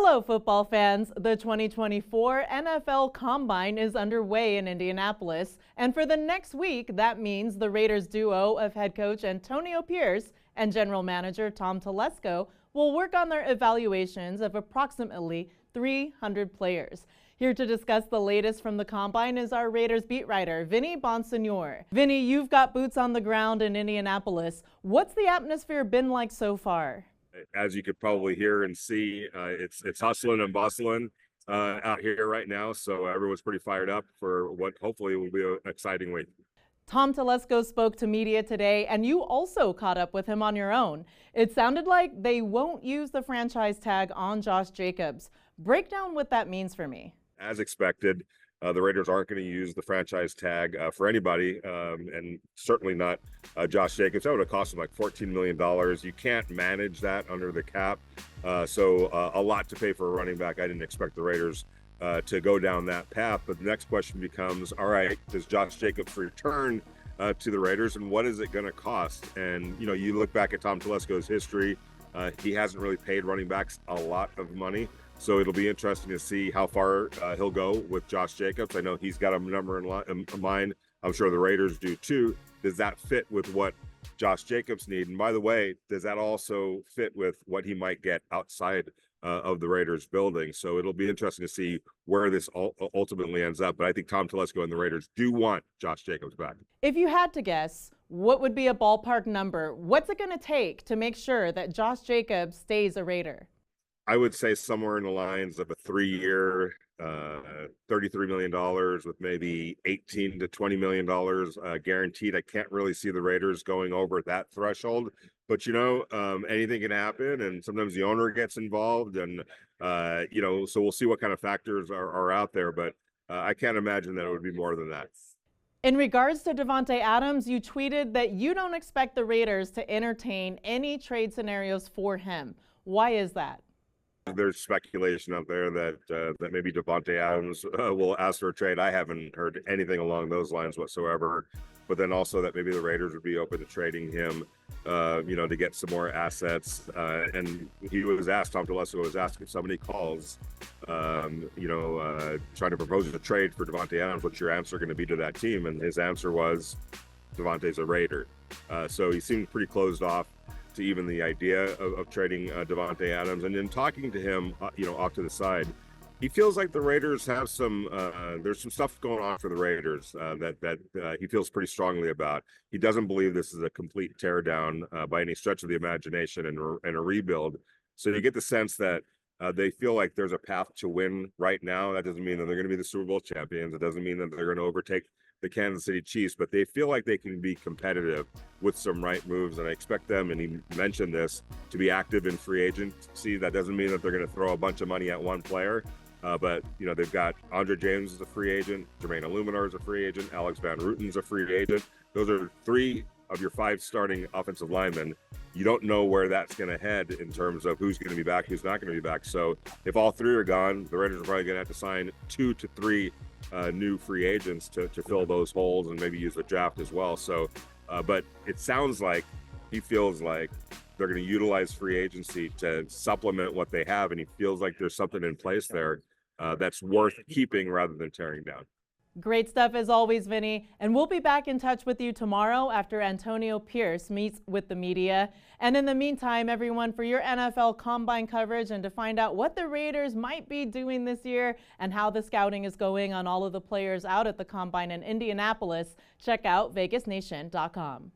Hello, football fans. The 2024 NFL Combine is underway in Indianapolis, and for the next week, that means the Raiders duo of head coach Antonio Pierce and general manager Tom Telesco will work on their evaluations of approximately 300 players. Here to discuss the latest from the Combine is our Raiders beat writer, Vinny Bonsignore. Vinny, you've got boots on the ground in Indianapolis. What's the atmosphere been like so far? As you could probably hear and see, it's hustling and bustling out here right now. So everyone's pretty fired up for what hopefully will be an exciting week. Tom Telesco spoke to media today, and you also caught up with him on your own. It sounded like they won't use the franchise tag on Josh Jacobs. Break down what that means for me. As expected, the Raiders aren't going to use the franchise tag for anybody, and certainly not Josh Jacobs. That would have cost him like $14 million. You can't manage that under the cap. So a lot to pay for a running back. I didn't expect the Raiders to go down that path. But the next question becomes, all right, does Josh Jacobs return to the Raiders, and what is it going to cost? And, you know, you look back at Tom Telesco's history, he hasn't really paid running backs a lot of money. So it'll be interesting to see how far he'll go with Josh Jacobs. I know he's got a number in mind. I'm sure the Raiders do too. Does that fit with what Josh Jacobs need? And by the way, does that also fit with what he might get outside of the Raiders building? So it'll be interesting to see where this ultimately ends up. But I think Tom Telesco and the Raiders do want Josh Jacobs back. If you had to guess, what would be a ballpark number? What's it going to take to make sure that Josh Jacobs stays a Raider? I would say somewhere in the lines of a 3-year, $33 million with maybe $18 to $20 million guaranteed. I can't really see the Raiders going over that threshold, but you know, anything can happen, and sometimes the owner gets involved, and you know, so we'll see what kind of factors are out there, but I can't imagine that it would be more than that. In regards to Davante Adams, you tweeted that you don't expect the Raiders to entertain any trade scenarios for him. Why is that? There's speculation out there that that maybe Davante Adams will ask for a trade. I haven't heard anything along those lines whatsoever. But then also that maybe the Raiders would be open to trading him, you know, to get some more assets. And he was asked, Tom Telesco was asked if somebody calls, you know, trying to propose a trade for Davante Adams, what's your answer going to be to that team? And his answer was, Davante's a Raider. So he seemed pretty closed off to even the idea of trading Davante Adams. And in talking to him, you know, off to the side, he feels like the Raiders have some, there's some stuff going on for the Raiders that he feels pretty strongly about. He doesn't believe this is a complete teardown by any stretch of the imagination and a rebuild. So you get the sense that they feel like there's a path to win right now. That doesn't mean that they're going to be the Super Bowl champions. It doesn't mean that they're going to overtake the Kansas City Chiefs, but they feel like they can be competitive with some right moves. And I expect them, and he mentioned this, to be active in free agency. That doesn't mean that they're going to throw a bunch of money at one player, but you know, they've got Andre James is a free agent, Jermaine Illuminor is a free agent, Alex Van Ruten's a free agent. Those are 3 of your 5 starting offensive linemen. You don't know where that's going to head in terms of who's going to be back, who's not going to be back. So if all 3 are gone, the Raiders are probably going to have to sign 2 to 3 new free agents to fill those holes, and maybe use the draft as well. So, but it sounds like he feels like they're going to utilize free agency to supplement what they have, and he feels like there's something in place there that's worth keeping rather than tearing down. Great stuff as always, Vinny. And we'll be back in touch with you tomorrow after Antonio Pierce meets with the media. And in the meantime, everyone, for your NFL Combine coverage and to find out what the Raiders might be doing this year and how the scouting is going on all of the players out at the Combine in Indianapolis, check out VegasNation.com.